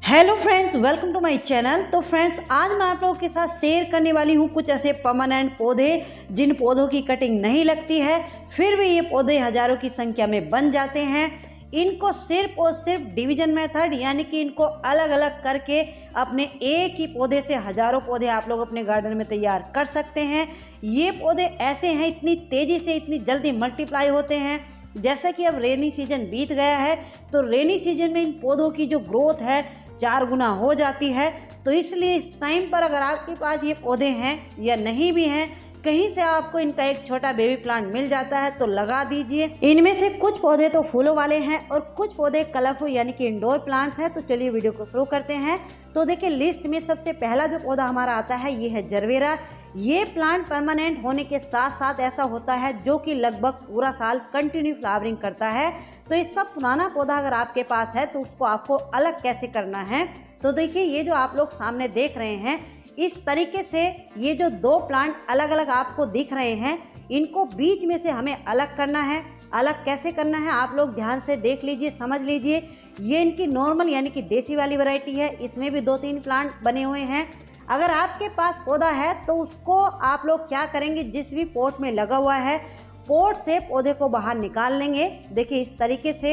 Hello friends, welcome to my channel. तो friends, आज मैं आप लोगों के साथ शेयर करने वाली हूँ कुछ ऐसे परमानेंट पौधे जिन पौधों की कटिंग नहीं लगती है, फिर भी ये पौधे हजारों की संख्या में बन जाते हैं। इनको सिर्फ और सिर्फ डिवीजन मेथड यानी कि इनको अलग अलग करके अपने एक ही पौधे से हजारों पौधे आप लोग अपने गार्डन में तैयार कर सकते हैं। ये पौधे ऐसे हैं, इतनी तेज़ी से इतनी जल्दी मल्टीप्लाई होते हैं। जैसा कि अब रेनी सीजन बीत गया है, तो रेनी सीजन में इन पौधों की जो ग्रोथ है 4 गुना हो जाती है। तो इसलिए इस टाइम पर अगर आपके पास ये पौधे हैं या नहीं भी हैं, कहीं से आपको इनका एक छोटा बेबी प्लांट मिल जाता है तो लगा दीजिए। इनमें से कुछ पौधे तो फूलों वाले हैं और कुछ पौधे कलरफुल यानी कि इंडोर प्लांट्स हैं। तो चलिए वीडियो को शुरू करते हैं। तो देखिए, लिस्ट में सबसे पहला जो पौधा हमारा आता है ये है जरबेरा। ये प्लांट परमानेंट होने के साथ साथ ऐसा होता है जो कि लगभग पूरा साल कंटिन्यू फ्लावरिंग करता है। तो इसका पुराना पौधा अगर आपके पास है तो उसको आपको अलग कैसे करना है, तो देखिए ये जो आप लोग सामने देख रहे हैं, इस तरीके से ये जो 2 प्लांट अलग अलग आपको दिख रहे हैं, इनको बीच में से हमें अलग करना है। अलग कैसे करना है आप लोग ध्यान से देख लीजिए, समझ लीजिए। ये इनकी नॉर्मल यानी कि देसी वाली वैरायटी है, इसमें भी 2-3 प्लांट बने हुए हैं। अगर आपके पास पौधा है तो उसको आप लोग क्या करेंगे, जिस भी पॉट में लगा हुआ है पॉट से पौधे को बाहर निकाल लेंगे। देखिए इस तरीके से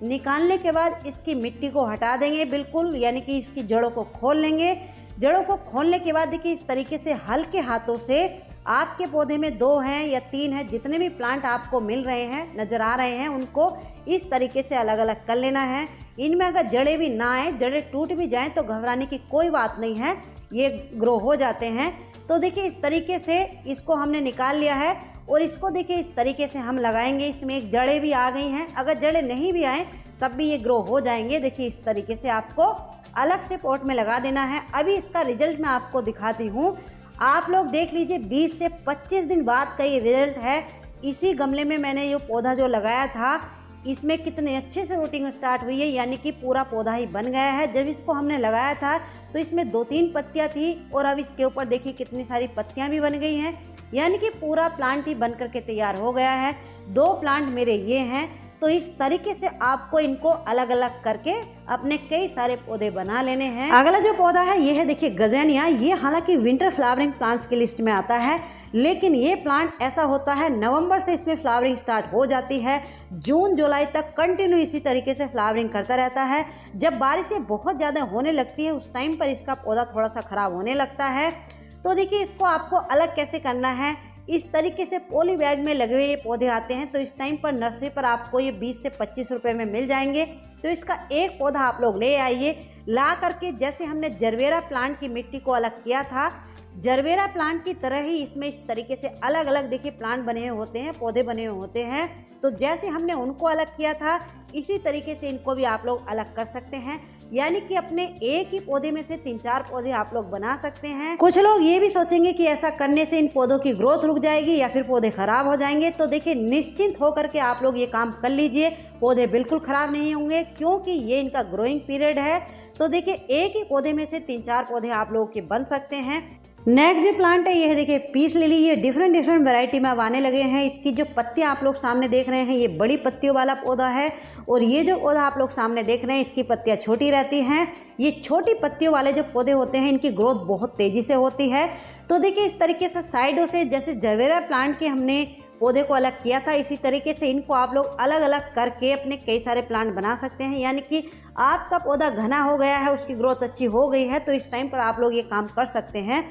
निकालने के बाद इसकी मिट्टी को हटा देंगे बिल्कुल, यानी कि इसकी जड़ों को खोल लेंगे। जड़ों को खोलने के बाद देखिए इस तरीके से हल्के हाथों से आपके पौधे में 2 हैं या 3 हैं, जितने भी प्लांट आपको मिल रहे हैं नज़र आ रहे हैं, उनको इस तरीके से अलग अलग कर लेना है। इनमें अगर जड़ें भी ना आए, जड़ें टूट भी जाएं तो घबराने की कोई बात नहीं है, ये ग्रो हो जाते हैं। तो देखिए इस तरीके से इसको हमने निकाल लिया है और इसको देखिए इस तरीके से हम लगाएंगे। इसमें एक जड़ें भी आ गई हैं, अगर जड़ें नहीं भी आए तब भी ये ग्रो हो जाएंगे। देखिए इस तरीके से आपको अलग से पॉट में लगा देना है। अभी इसका रिजल्ट मैं आपको दिखाती हूँ, आप लोग देख लीजिए। 20 से 25 दिन बाद का ये रिजल्ट है। इसी गमले में मैंने ये पौधा जो लगाया था, इसमें कितने अच्छे से रूटिंग स्टार्ट हुई है, यानी कि पूरा पौधा ही बन गया है। जब इसको हमने लगाया था तो इसमें 2-3 पत्तियां थी और अब इसके ऊपर देखिए कितनी सारी पत्तियां भी बन गई हैं, यानी कि पूरा प्लांट ही बन करके तैयार हो गया है। 2 प्लांट मेरे ये हैं। तो इस तरीके से आपको इनको अलग अलग करके अपने कई सारे पौधे बना लेने हैं। अगला जो पौधा है ये है देखिए गजेनिया। ये हालांकि विंटर फ्लावरिंग प्लांट्स की लिस्ट में आता है, लेकिन ये प्लांट ऐसा होता है नवंबर से इसमें फ्लावरिंग स्टार्ट हो जाती है, जून जुलाई तक कंटिन्यू इसी तरीके से फ्लावरिंग करता रहता है। जब बारिशें बहुत ज़्यादा होने लगती है उस टाइम पर इसका पौधा थोड़ा सा ख़राब होने लगता है। तो देखिए इसको आपको अलग कैसे करना है। इस तरीके से पॉली बैग में लगे हुए ये पौधे आते हैं, तो इस टाइम पर नर्सरी पर आपको ये 20 से 25 रुपये में मिल जाएंगे। तो इसका एक पौधा आप लोग ले आइए, ला करके जैसे हमने जरबेरा प्लांट की मिट्टी को अलग किया था, जरबेरा प्लांट की तरह ही इसमें इस तरीके से अलग अलग देखिए प्लांट बने हुए होते हैं, पौधे बने हुए होते हैं। तो जैसे हमने उनको अलग किया था इसी तरीके से इनको भी आप लोग अलग कर सकते हैं, यानी कि अपने एक ही पौधे में से 3-4 पौधे आप लोग बना सकते हैं। कुछ लोग ये भी सोचेंगे कि ऐसा करने से इन पौधों की ग्रोथ रुक जाएगी या फिर पौधे खराब हो जाएंगे। तो देखिए निश्चिंत होकर के आप लोग ये काम कर लीजिए, पौधे बिल्कुल खराब नहीं होंगे, क्योंकि ये इनका ग्रोइंग पीरियड है। तो देखिए एक ही पौधे में से 3-4 पौधे आप लोगों के बन सकते हैं। नेक्स्ट जो प्लांट है ये है देखिए पीस लिली। ये डिफरेंट वैरायटी में अब आने लगे हैं। इसकी जो पत्तियां आप लोग सामने देख रहे हैं ये बड़ी पत्तियों वाला पौधा है, और ये जो पौधा आप लोग सामने देख रहे हैं इसकी पत्तियां छोटी रहती हैं। ये छोटी पत्तियों वाले जो पौधे होते हैं इनकी ग्रोथ बहुत तेज़ी से होती है। तो देखिए इस तरीके से साइडों से जैसे जरबेरा प्लांट के हमने पौधे को अलग किया था, इसी तरीके से इनको आप लोग अलग अलग करके अपने कई सारे प्लांट बना सकते हैं। यानी कि आपका पौधा घना हो गया है, उसकी ग्रोथ अच्छी हो गई है, तो इस टाइम पर आप लोग ये काम कर सकते हैं।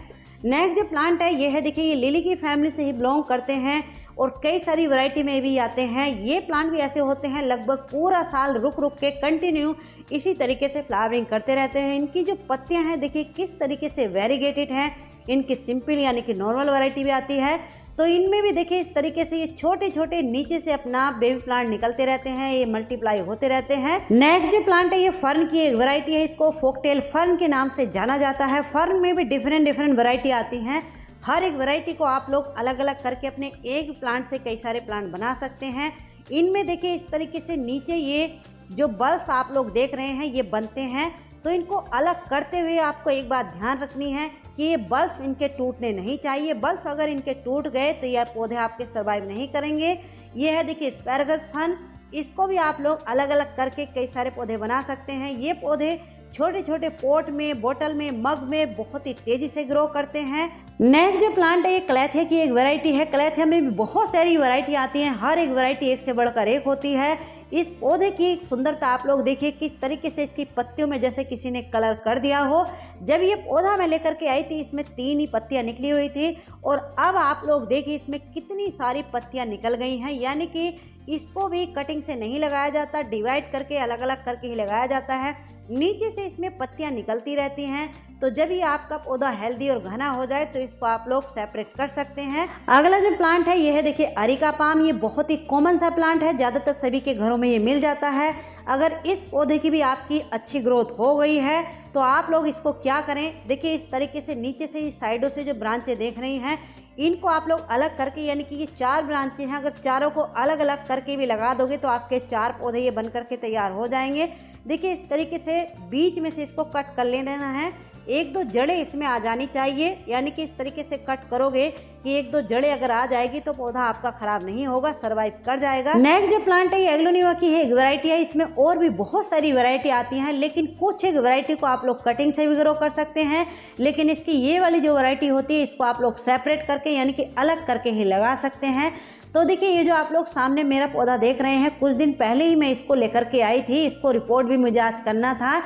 नेक्स्ट जो प्लांट है ये है देखिए, ये लिली की फैमिली से ही बिलोंग करते हैं और कई सारी वैरायटी में भी आते हैं। ये प्लांट भी ऐसे होते हैं लगभग पूरा साल रुक रुक के कंटिन्यू इसी तरीके से फ्लावरिंग करते रहते हैं। इनकी जो पत्तियां हैं देखिए किस तरीके से वेरीगेटेड हैं। इनकी सिंपल यानी कि नॉर्मल वैरायटी भी आती है। तो इनमें भी देखिए इस तरीके से ये छोटे छोटे नीचे से अपना बेबी प्लांट निकलते रहते हैं, ये मल्टीप्लाई होते रहते हैं। नेक्स्ट जो प्लांट है ये फर्न की एक वैरायटी है, इसको फोकटेल फर्न के नाम से जाना जाता है। फर्न में भी डिफरेंट वैरायटी आती हैं। हर एक वैरायटी को आप लोग अलग अलग करके अपने एक प्लांट से कई सारे प्लांट बना सकते हैं। इनमें देखिए इस तरीके से नीचे ये जो बल्ब आप लोग देख रहे हैं ये बनते हैं। तो इनको अलग करते हुए आपको एक बात ध्यान रखनी है कि ये बल्ब इनके टूटने नहीं चाहिए। बल्ब अगर इनके टूट गए तो ये पौधे आपके सर्वाइव नहीं करेंगे। ये है देखिए एस्पैरागस फर्न, इसको भी आप लोग अलग अलग करके कई सारे पौधे बना सकते हैं। ये पौधे छोटे छोटे पॉट में, बोतल में, मग में बहुत ही तेजी से ग्रो करते हैं। नेक्स्ट जो प्लांट है ये क्लैथिया की एक वैरायटी है। क्लैथिया में भी बहुत सारी वैरायटी आती हैं, हर एक वैरायटी एक से बढ़कर एक होती है। इस पौधे की सुंदरता आप लोग देखिए किस तरीके से इसकी पत्तियों में जैसे किसी ने कलर कर दिया हो। जब ये पौधा मैं लेकर के आई थी इसमें 3 ही पत्तियां निकली हुई थी और अब आप लोग देखिए इसमें कितनी सारी पत्तियां निकल गई हैं। यानी कि इसको भी कटिंग से नहीं लगाया जाता, डिवाइड करके अलग अलग करके ही लगाया जाता है। नीचे से इसमें पत्तियां निकलती रहती हैं। तो जब ये आपका पौधा हेल्दी और घना हो जाए तो इसको आप लोग सेपरेट कर सकते हैं। अगला जो प्लांट है ये है देखिए अरिका पाम। ये बहुत ही कॉमन सा प्लांट है, ज़्यादातर सभी के घरों में ये मिल जाता है। अगर इस पौधे की भी आपकी अच्छी ग्रोथ हो गई है तो आप लोग इसको क्या करें, देखिए इस तरीके से नीचे से साइडों से जो ब्रांचें देख रही हैं इनको आप लोग अलग करके, यानी कि ये 4 ब्रांचें हैं, अगर चारों को अलग अलग करके भी लगा दोगे तो आपके 4 पौधे ये बन करके तैयार हो जाएंगे। देखिए इस तरीके से बीच में से इसको कट कर लेना है। 1-2 जड़ें इसमें आ जानी चाहिए, यानी कि इस तरीके से कट करोगे कि 1-2 जड़ें अगर आ जाएगी तो पौधा आपका खराब नहीं होगा, सरवाइव कर जाएगा। नेक्स्ट जो प्लांट है ये एग्लोनिमा की है, एक वैरायटी है। इसमें और भी बहुत सारी वैरायटी आती हैं, लेकिन कुछ एक वैरायटी को आप लोग कटिंग से भी ग्रो कर सकते हैं। लेकिन इसकी ये वाली जो वैरायटी होती है इसको आप लोग सेपरेट करके यानी कि अलग करके ही लगा सकते हैं। तो देखिए ये जो आप लोग सामने मेरा पौधा देख रहे हैं, कुछ दिन पहले ही मैं इसको लेकर के आई थी, इसको रिपोर्ट भी मुझे आज करना था।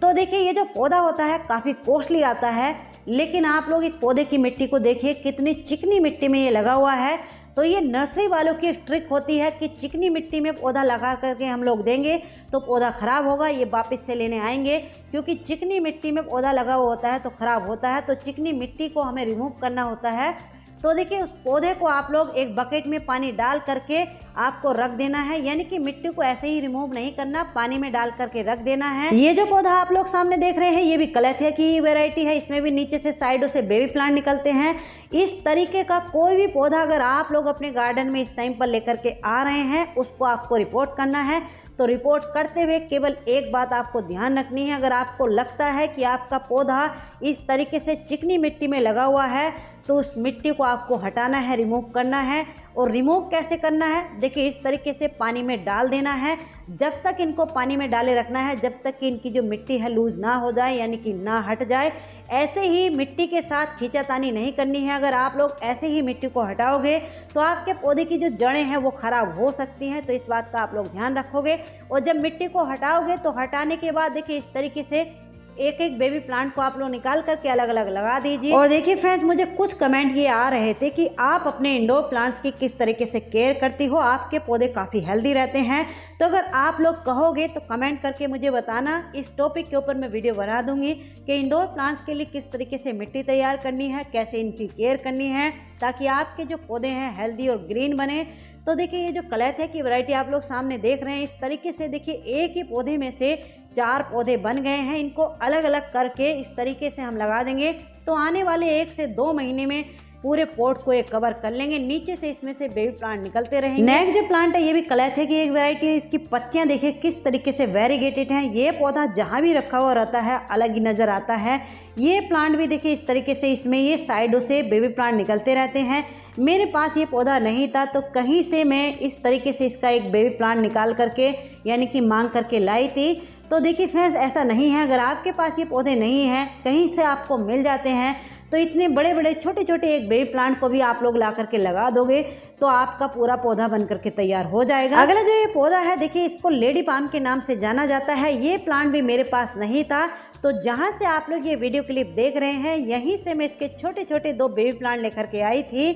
तो देखिए ये जो पौधा होता है काफ़ी कॉस्टली आता है, लेकिन आप लोग इस पौधे की मिट्टी को देखिए कितनी चिकनी मिट्टी में ये लगा हुआ है। तो ये नर्सरी वालों की एक ट्रिक होती है कि चिकनी मिट्टी में पौधा लगा करके हम लोग देंगे तो पौधा ख़राब होगा, ये वापस से लेने आएंगे, क्योंकि चिकनी मिट्टी में पौधा लगा हुआ होता है तो ख़राब होता है। तो चिकनी मिट्टी को हमें रिमूव करना होता है। तो देखिए उस पौधे को आप लोग एक बकेट में पानी डाल करके आपको रख देना है, यानी कि मिट्टी को ऐसे ही रिमूव नहीं करना, पानी में डाल करके रख देना है। ये जो पौधा आप लोग सामने देख रहे हैं ये भी क्लैथिया की वैरायटी है। इसमें भी नीचे से साइडों से बेबी प्लांट निकलते हैं। इस तरीके का कोई भी पौधा अगर आप लोग अपने गार्डन में इस टाइम पर लेकर के आ रहे हैं उसको आपको रिपोर्ट करना है। तो रिपोर्ट करते हुए केवल एक बात आपको ध्यान रखनी है, अगर आपको लगता है कि आपका पौधा इस तरीके से चिकनी मिट्टी में लगा हुआ है तो उस मिट्टी को आपको हटाना है, रिमूव करना है। और रिमूव कैसे करना है, देखिए इस तरीके से पानी में डाल देना है। जब तक इनको पानी में डाले रखना है जब तक कि इनकी जो मिट्टी है लूज ना हो जाए, यानी कि ना हट जाए। ऐसे ही मिट्टी के साथ खींचातानी नहीं करनी है। अगर आप लोग ऐसे ही मिट्टी को हटाओगे तो आपके पौधे की जो जड़ें हैं वो ख़राब हो सकती हैं, तो इस बात का आप लोग ध्यान रखोगे। और जब मिट्टी को हटाओगे तो हटाने के बाद देखिए इस तरीके से एक एक बेबी प्लांट को आप लोग निकाल करके अलग अलग लगा दीजिए। और देखिए फ्रेंड्स, मुझे कुछ कमेंट ये आ रहे थे कि आप अपने इंडोर प्लांट्स की किस तरीके से केयर करती हो, आपके पौधे काफ़ी हेल्दी रहते हैं। तो अगर आप लोग कहोगे तो कमेंट करके मुझे बताना, इस टॉपिक के ऊपर मैं वीडियो बना दूंगी कि इंडोर प्लांट्स के लिए किस तरीके से मिट्टी तैयार करनी है, कैसे इनकी केयर करनी है, ताकि आपके जो पौधे हैं हेल्दी और ग्रीन बने। तो देखिए ये जो क्लैथिया की वैरायटी आप लोग सामने देख रहे हैं, इस तरीके से देखिए एक ही पौधे में से 4 पौधे बन गए हैं। इनको अलग अलग करके इस तरीके से हम लगा देंगे तो आने वाले 1 से 2 महीने में पूरे पॉट को एक कवर कर लेंगे। नीचे से इसमें से बेबी प्लांट निकलते रहेंगे। नेक्स्ट जो प्लांट है ये भी क्लैथिया की एक वैरायटी है। इसकी पत्तियां देखिए किस तरीके से वेरीगेटेड हैं। ये पौधा जहां भी रखा हुआ रहता है अलग ही नजर आता है। ये प्लांट भी देखिए इस तरीके से इसमें ये साइडों से बेबी प्लांट निकलते रहते हैं। मेरे पास ये पौधा नहीं था तो कहीं से मैं इस तरीके से इसका एक बेबी प्लांट निकाल करके यानी कि मांग करके लाई थी। तो देखिए फ्रेंड्स, ऐसा नहीं है, अगर आपके पास ये पौधे नहीं हैं, कहीं से आपको मिल जाते हैं, तो इतने बड़े बड़े छोटे छोटे एक बेबी प्लांट को भी आप लोग ला करके लगा दोगे तो आपका पूरा पौधा बन करके तैयार हो जाएगा। अगला जो ये पौधा है देखिए इसको लेडी पाम के नाम से जाना जाता है। ये प्लांट भी मेरे पास नहीं था, तो जहाँ से आप लोग ये वीडियो क्लिप देख रहे हैं यहीं से मैं इसके छोटे छोटे 2 बेबी प्लांट लेकर के आई थी।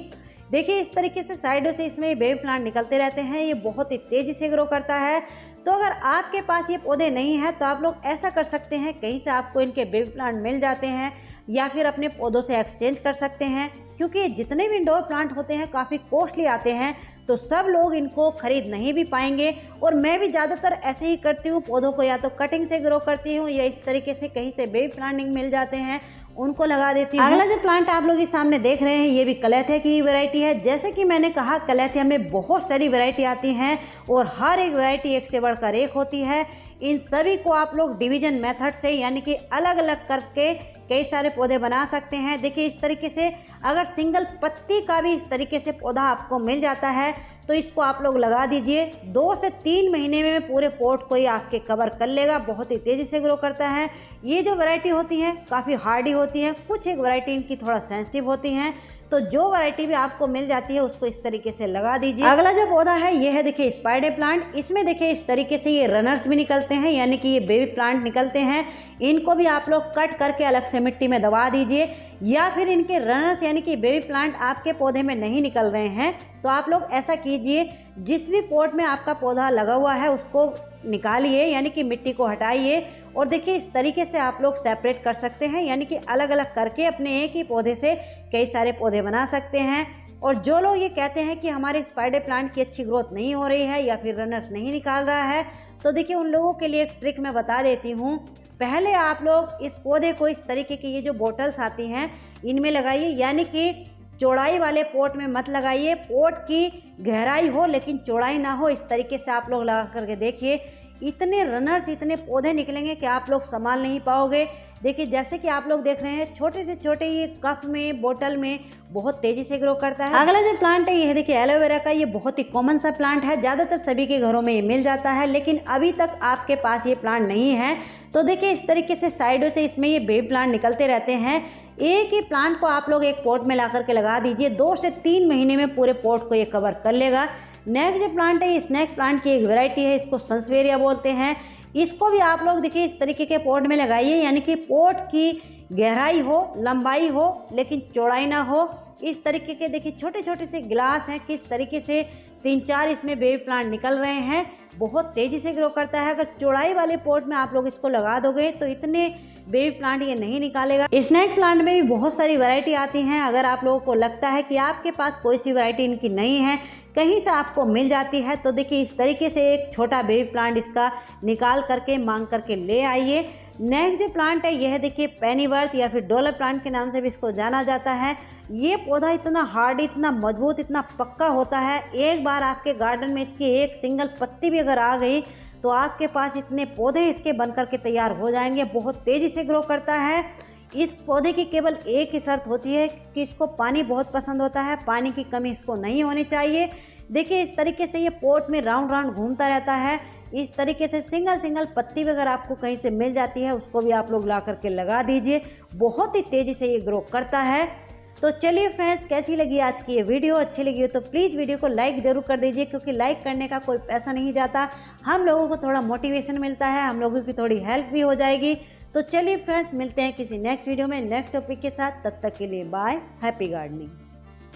देखिए इस तरीके से साइडों से इसमें बेबी प्लांट निकलते रहते हैं। ये बहुत ही तेज़ी से ग्रो करता है। तो अगर आपके पास ये पौधे नहीं हैं तो आप लोग ऐसा कर सकते हैं, कहीं से आपको इनके बेबी प्लांट मिल जाते हैं या फिर अपने पौधों से एक्सचेंज कर सकते हैं, क्योंकि जितने भी इंडोर प्लांट होते हैं काफ़ी कॉस्टली आते हैं, तो सब लोग इनको खरीद नहीं भी पाएंगे। और मैं भी ज़्यादातर ऐसे ही करती हूँ, पौधों को या तो कटिंग से ग्रो करती हूँ या इस तरीके से कहीं से बेबी प्लांटिंग मिल जाते हैं उनको लगा देती हूँ। अगला जो प्लांट आप लोग इस सामने देख रहे हैं ये भी क्लैथिया की वैरायटी है। जैसे कि मैंने कहा क्लैथिया में बहुत सारी वैरायटी आती हैं और हर एक वैरायटी एक से बढ़कर एक होती है। इन सभी को आप लोग डिवीजन मेथड से यानी कि अलग अलग करके कई सारे पौधे बना सकते हैं। देखिए इस तरीके से अगर सिंगल पत्ती का भी इस तरीके से पौधा आपको मिल जाता है तो इसको आप लोग लगा दीजिए। 2 से 3 महीने में पूरे पॉट को ये आपके कवर कर लेगा। बहुत ही तेज़ी से ग्रो करता है। ये जो वैरायटी होती है काफ़ी हार्डी होती है, कुछ एक वैरायटी इनकी थोड़ा सेंसिटिव होती हैं, तो जो वैरायटी भी आपको मिल जाती है उसको इस तरीके से लगा दीजिए। अगला जो पौधा है ये है देखिए स्पाइडर प्लांट। इसमें देखिए इस तरीके से ये रनर्स भी निकलते हैं, यानी कि ये बेबी प्लांट निकलते हैं। इनको भी आप लोग कट करके अलग से मिट्टी में दबा दीजिए, या फिर इनके रनर्स यानी कि बेबी प्लांट आपके पौधे में नहीं निकल रहे हैं तो आप लोग ऐसा कीजिए, जिस भी पॉट में आपका पौधा लगा हुआ है उसको निकालिए, यानी कि मिट्टी को हटाइए, और देखिए इस तरीके से आप लोग सेपरेट कर सकते हैं, यानी कि अलग अलग करके अपने एक ही पौधे से कई सारे पौधे बना सकते हैं। और जो लोग ये कहते हैं कि हमारे स्पाइडर प्लांट की अच्छी ग्रोथ नहीं हो रही है या फिर रनर्स नहीं निकाल रहा है, तो देखिए उन लोगों के लिए एक ट्रिक मैं बता देती हूँ। पहले आप लोग इस पौधे को इस तरीके की ये जो बॉटल्स आती हैं इनमें लगाइए, यानी कि चौड़ाई वाले पोट में मत लगाइए। पोट की गहराई हो लेकिन चौड़ाई ना हो, इस तरीके से आप लोग लगा करके देखिए। इतने रनर्स, इतने पौधे निकलेंगे कि आप लोग संभाल नहीं पाओगे। देखिए जैसे कि आप लोग देख रहे हैं छोटे से छोटे ये कप में, बोतल में बहुत तेजी से ग्रो करता है। अगला जो प्लांट है ये देखिए एलोवेरा का। ये बहुत ही कॉमन सा प्लांट है, ज़्यादातर सभी के घरों में ये मिल जाता है, लेकिन अभी तक आपके पास ये प्लांट नहीं है तो देखिए इस तरीके से साइडों से इसमें ये बेबी प्लांट निकलते रहते हैं। एक ही प्लांट को आप लोग एक पॉट में ला करके लगा दीजिए, 2 से 3 महीने में पूरे पॉट को ये कवर कर लेगा। नेक्स्ट जो प्लांट है ये स्नैक प्लांट की एक वैरायटी है, इसको सन्सवेरिया बोलते हैं। इसको भी आप लोग देखिए इस तरीके के पॉट में लगाइए, यानी कि पॉट की गहराई हो, लंबाई हो लेकिन चौड़ाई ना हो। इस तरीके के देखिए छोटे छोटे से गिलास हैं, किस तरीके से 3-4 इसमें बेबी प्लांट निकल रहे हैं। बहुत तेज़ी से ग्रो करता है। अगर चौड़ाई वाले पॉट में आप लोग इसको लगा दोगे तो इतने बेबी प्लांट ये नहीं निकालेगा। स्नैक प्लांट में भी बहुत सारी वैरायटी आती हैं। अगर आप लोगों को लगता है कि आपके पास कोई सी वैरायटी इनकी नहीं है, कहीं से आपको मिल जाती है, तो देखिए इस तरीके से एक छोटा बेबी प्लांट इसका निकाल करके मांग करके ले आइए। नेक्स्ट जो प्लांट है यह देखिए पेनीवर्थ या फिर डॉलर प्लांट के नाम से भी इसको जाना जाता है। ये पौधा इतना हार्ड, इतना मजबूत, इतना पक्का होता है, एक बार आपके गार्डन में इसकी एक सिंगल पत्ती भी अगर आ गई तो आपके पास इतने पौधे इसके बनकर के तैयार हो जाएंगे। बहुत तेज़ी से ग्रो करता है। इस पौधे की केवल एक ही शर्त होती है कि इसको पानी बहुत पसंद होता है, पानी की कमी इसको नहीं होनी चाहिए। देखिए इस तरीके से ये पॉट में राउंड राउंड घूमता रहता है। इस तरीके से सिंगल पत्ती भी अगर आपको कहीं से मिल जाती है उसको भी आप लोग ला करके लगा दीजिए। बहुत ही तेज़ी से ये ग्रो करता है। तो चलिए फ्रेंड्स, कैसी लगी आज की ये वीडियो? अच्छी लगी हो तो प्लीज़ वीडियो को लाइक ज़रूर कर दीजिए, क्योंकि लाइक करने का कोई पैसा नहीं जाता। हम लोगों को थोड़ा मोटिवेशन मिलता है, हम लोगों की थोड़ी हेल्प भी हो जाएगी। तो चलिए फ्रेंड्स, मिलते हैं किसी नेक्स्ट वीडियो में नेक्स्ट टॉपिक के साथ। तब तक के लिए बाय, हैप्पी गार्डनिंग।